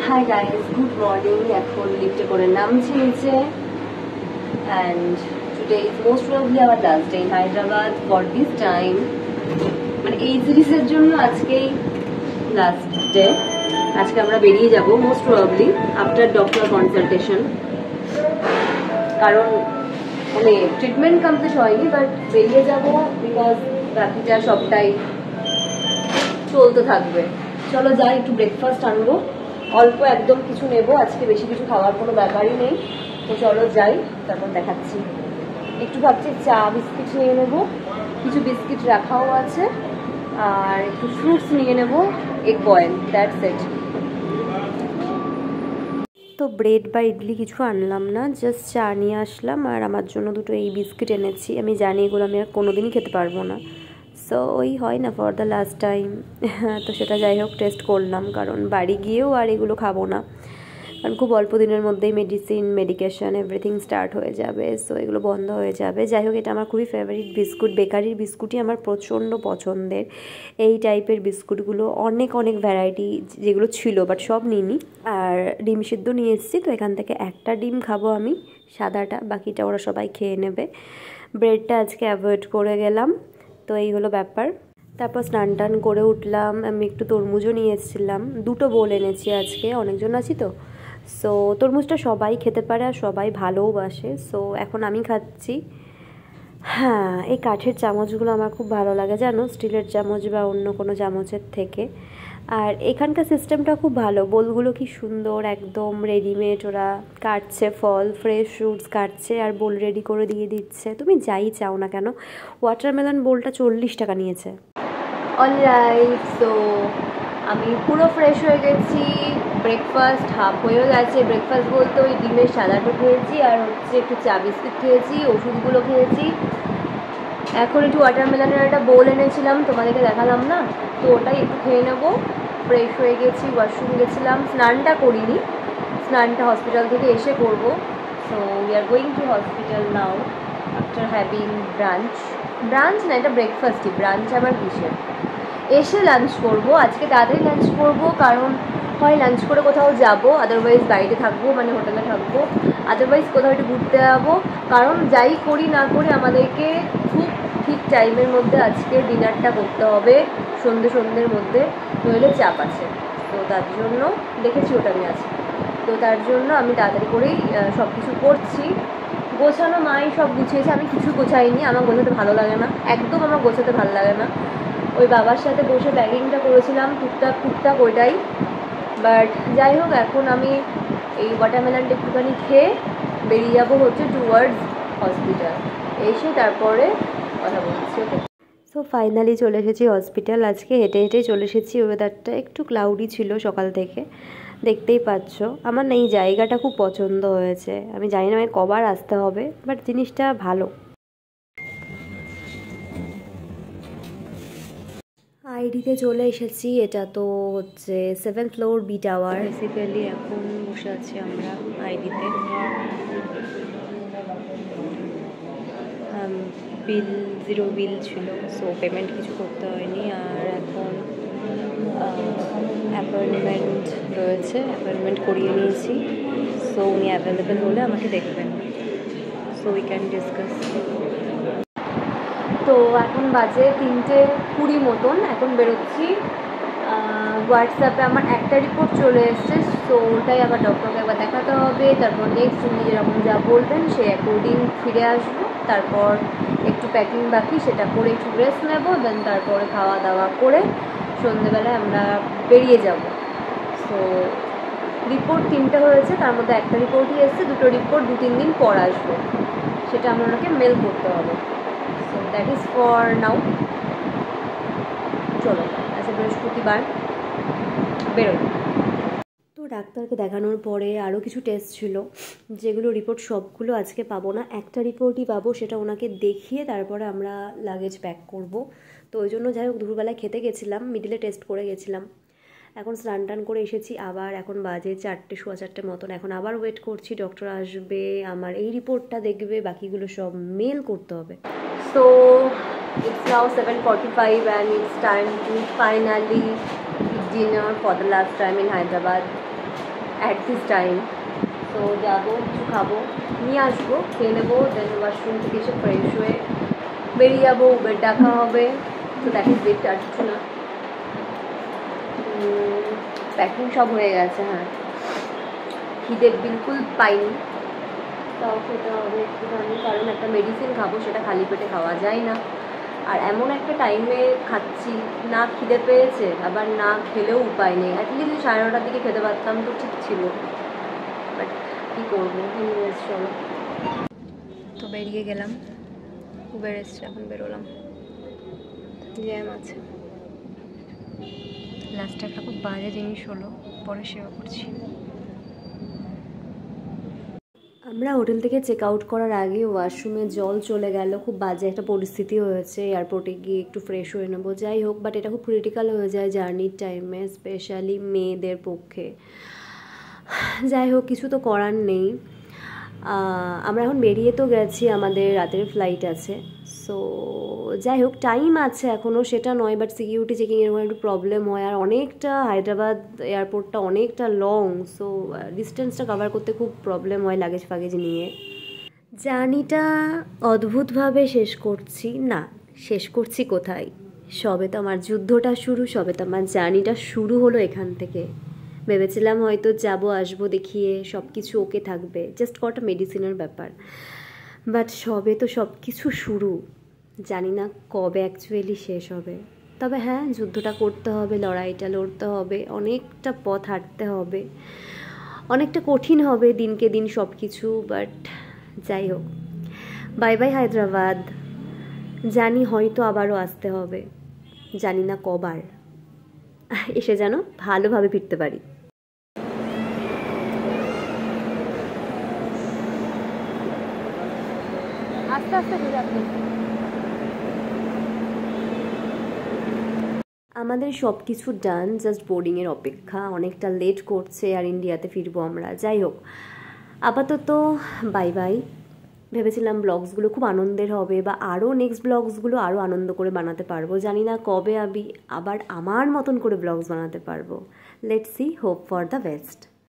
Hi guys, good morning. এখন লিফটে করে নামছি নিচে and today is most probably our last day in Hyderabad for this time. মানে এই সিরিজের জন্য আজকেই লাস্ট ডে। আজকে আমরা বেরিয়ে যাব most probably after doctor consultation, কারণ মানে ট্রিটমেন্ট কমপ্লিট হয়নি বাট বেরিয়ে যাব বিকজ বাকিটা সবটাই চলতে থাকবে। চলো যাই, একটু ব্রেকফাস্ট আনবো, অল্প একদম কিছু নেব, আজকে বেশি কিছু খাওয়ার কোনো ব্যাপারই নেই। তো চলো যাই, তারপর দেখাচ্ছি। একটু ভাবছি চা বিস্কিট নিয়ে নেব, কিছু বিস্কিট রাখাও আছে, আর একটু ফ্রুটস নিয়ে নেব, এগ বয়েল, দ্যাটস ইট। তো ব্রেড বা ইডলি কিছু আনলাম না, জাস্ট চা নিয়ে আসলাম, আর আমার জন্য দুটো এই বিস্কিট এনেছি। আমি জানি এগুলো আমি আর কোনোদিনই খেতে পারবো না, সো ওই হয় না ফর দ্য লাস্ট টাইম। তো সেটা যাই হোক টেস্ট করলাম, কারণ বাড়ি গিয়েও আর এগুলো খাবো না, কারণ খুব অল্প দিনের মধ্যেই মেডিকেশন এভরিথিং স্টার্ট হয়ে যাবে, সো এগুলো বন্ধ হয়ে যাবে। যাই হোক, এটা আমার খুবই ফেভারিট বিস্কুট, বেকারির বিস্কুটই আমার প্রচণ্ড পছন্দের। এই টাইপের বিস্কুটগুলো অনেক অনেক ভ্যারাইটি যেগুলো ছিল, বাট সব নিইনি। আর ডিম সিদ্ধ নিয়ে এসেছি, তো এখান থেকে একটা ডিম খাবো আমি, সাদাটা, বাকিটা ওরা সবাই খেয়ে নেবে। ব্রেডটা আজকে অ্যাভয়েড করে গেলাম। তো এই হলো ব্যাপার। তারপর স্নান টান করে উঠলাম, আমি একটু তরমুজও নিয়ে এসেছিলাম, দুটো বোল এনেছি আজকে, অনেকজন আছি তো। সো তরমুজটা সবাই খেতে পারে আর সবাই ভালোওবাসে, সো এখন আমি খাচ্ছি। হ্যাঁ, এই কাঠের চামচগুলো আমার খুব ভালো লাগে জানো, স্টিলের চামচ বা অন্য কোনো চামচের থেকে। আর এখানকার সিস্টেমটা খুব ভালো, বোলগুলো কি সুন্দর, একদম রেডিমেড, ওরা কাটছে ফল, ফ্রেশ ফ্রুটস কাটছে আর বোল রেডি করে দিয়ে দিচ্ছে, তুমি যাই চাও না কেন। ওয়াটারমেলন বোলটা 40 টাকা নিয়েছে। অলরাইট, সো আমি পুরো ফ্রেশ হয়ে গেছি, ব্রেকফাস্ট হাফ হয়েও গেছে। ব্রেকফাস্ট বলতে ওই ডিমের সাদাটা খেয়েছি, আর হচ্ছে একটু চা বিস্কুট খেয়েছি, ওষুধগুলো খেয়েছি। এখন একটু ওয়াটারমেলনের একটা বোল এনেছিলাম, তোমাদেরকে দেখালাম না, তো ওটাই একটু খেয়ে নেবো। ফ্রেশ হয়ে গেছি, ওয়াশরুম গেছিলাম, স্নানটা করিনি, স্নানটা হসপিটাল থেকে এসে করবো। So we are going to hospital now after having branch না, এটা ব্রেকফাস্টই, ব্রাঞ্চ আবার কিসের, এসে লাঞ্চ করবো। আজকে তাড়াতাড়ি লাঞ্চ করবো, কারণ হয় লাঞ্চ করে কোথাও যাবো, আদারওয়াইজ বাড়িতে থাকবো, মানে হোটেলে থাকবো, আদারওয়াইজ কোথাও একটু ঘুরতে যাবো। কারণ যাই করি না করি আমাদেরকে খুব ঠিক টাইমের মধ্যে আজকে ডিনারটা করতে হবে, সন্ধ্যের মধ্যে, নইলে চাপ আছে। তো তার জন্য দেখেছি ওটা আমি আছি, তো তার জন্য আমি তাড়াতাড়ি করেই সব কিছু করছি। গোছানো মাই সব গুছিয়েছে, আমি কিছু গোছাইনি, আমার গোছাতে ভালো লাগে না, একদম আমার গোছাতে ভালো লাগে না। ওই বাবার সাথে বসে ব্যাগিংটা করেছিলাম টুকটাক ওইটাই। বাট যাই হোক, এখন আমি এই ওয়াটারমেলনটা একটুখানি খেয়ে বেরিয়ে যাবো হচ্ছে টুয়ার্ডস হসপিটাল, এসে তারপরে কথা বলছি। ওকে, সো ফাইনালি চলে এসেছি হসপিটাল। আজকে হেঁটে হেঁটেই চলে এসেছি, ওয়েদারটা একটু ক্লাউডি ছিল সকাল থেকে, দেখতেই পাচ্ছ। আমার না এই জায়গাটা খুব পছন্দ হয়েছে, আমি জানি না আমায় কবার আসতে হবে, বাট জিনিসটা ভালো। আইডিতে চলে এসেছি, এটা তো হচ্ছে 7th floor B tower. Basically এখন বসে আছি আমরা আইডিতে। বিল 0 বিল ছিল, সো পেমেন্ট কিছু করতে হয়নি। আর এখন অ্যাপয়েন্টমেন্ট রয়েছে, অ্যাপয়েন্টমেন্ট করিয়ে নিয়েছি, সো উনি অ্যাভেলেবেল হলে আমাকে দেখবেন, সো উই ক্যান ডিসকাস। তো এখন বাজে 3:20 মতন, এখন বেরোচ্ছি। হোয়াটসঅ্যাপে আমার একটা রিপোর্ট চলে এসছে, সো ওটাই আবার ডক্টরকে একবার দেখাতে হবে। তারপর নেক্সট উনি যেরকম যা বলবেন সেই অ্যাকর্ডিং ফিরে আসবো। তারপর একটু প্যাকিং বাকি, সেটা করে একটু রেস্ট নেবো, দেন তারপরে খাওয়া দাওয়া করে সন্ধ্যেবেলায় আমরা বেরিয়ে যাব। সো রিপোর্ট 3টে হয়েছে, তার মধ্যে একটা রিপোর্টই এসছে, দুটো রিপোর্ট 2-3 দিন পর আসবে, সেটা আমরা ওনাকে মেল করতে হবে। So that is for now. চলো, আচ্ছা বৃহস্পতিবার বেরোই। তো ডাক্তারকে দেখানোর পরে আরও কিছু টেস্ট ছিল, যেগুলো রিপোর্ট সবগুলো আজকে পাবো না, একটা রিপোর্টই পাবো, সেটা ওনাকে দেখিয়ে তারপরে আমরা লাগেজ প্যাক করব। তো ওই জন্য যাই হোক দুপুরবেলায় খেতে গেছিলাম, মিডিলে টেস্ট করে গেছিলাম। এখন স্নান টান করে এসেছি, আবার এখন বাজে 4টে, 4:15 মতন। এখন আবার ওয়েট করছি, ডক্টর আসবে, আমার এই রিপোর্টটা দেখবে, বাকিগুলো সব মেল করতে হবে। So it's now 7:45 and it's time to finally eat dinner for the last time in Hyderabad. At this time. তো যাবো, কিছু খাবো, নিয়ে আসবো, খেয়ে নেবো, দেন ওয়াশরুম থেকে এসে ফ্রেশ হয়ে বেরিয়ে যাবো, উবের ডাকা হবে। তো দ্যাট ইজ ইট, আর কিছু না। প্যাকিং সব হয়ে গেছে। হ্যাঁ, খিদে বিলকুল পাইনি, তাও খেতে হবে একটুখানি, কারণ একটা মেডিসিন খাবো, সেটা খালি পেটে খাওয়া যায় না। আর এমন একটা টাইমে খাচ্ছি, না খিদে পেয়েছে, আবার না খেলেও উপায় নেই। অ্যাটলিস্ট 9:30টার দিকে খেতে পারতাম তো ঠিক ছিল, বাট কী করবো। এনিওয়েজ চলো, তো বেরিয়ে গেলাম, উবের এসছে, এখন বেরোলাম। জ্যাম আছে। লাস্টে একটা খুব বাজে জিনিস হলো, পরে শেয়ার করছি। আমরা হোটেল থেকে চেক আউট করার আগে ওয়াশরুমে জল চলে গেল, খুব বাজে একটা পরিস্থিতি হয়েছে। এয়ারপোর্টে গিয়ে একটু ফ্রেশ হয়ে নেবো, যাই হোক, বাট এটা খুব ক্রিটিক্যাল হয়ে যায় জার্নির টাইমে, স্পেশালি মেয়েদের পক্ষে। যাই হোক, কিছু তো করার নেই। আমরা এখন বেরিয়ে তো গেছি, আমাদের রাতের ফ্লাইট আছে। সো যাই হোক, টাইম আছে এখনও, সেটা নয়, বাট সিকিউরিটি চেকিংয়ের একটু প্রবলেম হয়। আর অনেকটা, হায়দ্রাবাদ এয়ারপোর্টটা অনেকটা লং, সো ডিস্টেন্সটা কভার করতে খুব প্রবলেম হয় লাগেজ ফাগেজ নিয়ে। জার্নিটা অদ্ভুতভাবে শেষ করছি না, শেষ করছি কোথায়? সবে তো আমার যুদ্ধটা শুরু, সবে তো আমার জার্নিটা শুরু হলো এখান থেকে। ভেবেছিলাম হয়তো যাবো আসবো দেখিয়ে সব কিছু ওকে থাকবে, জাস্ট কটা মেডিসিনের ব্যাপার, বাট সবে তো সব কিছু শুরু। জানি না কবে অ্যাকচুয়ালি শেষ হবে। তবে হ্যাঁ, যুদ্ধটা করতে হবে, লড়াইটা লড়তে হবে, অনেকটা পথ হাঁটতে হবে, অনেকটা কঠিন হবে দিনকে দিন সব কিছু, বাট যাই হোক, বাই বাই হায়দ্রাবাদ। জানি হয়তো আবারও আসতে হবে, জানি না কবার, এসে যেন ভালোভাবে ফিরতে পারি। আস্তে আস্তে ঘুরে আপনি। আমাদের সব কিছু ডান, জাস্ট বোর্ডিংয়ের অপেক্ষা। অনেকটা লেট করছে, আর ইন্ডিয়াতে ফিরবো আমরা। যাই হোক, আপাতত বাই বাই। ভেবেছিলাম ব্লগসগুলো খুব আনন্দের হবে, বা আরও নেক্সট ব্লগসগুলো আরও আনন্দ করে বানাতে পারবো। জানি না কবে আমি আবার আমার মতন করে ব্লগস বানাতে পারবো। Let's see, hope for the best.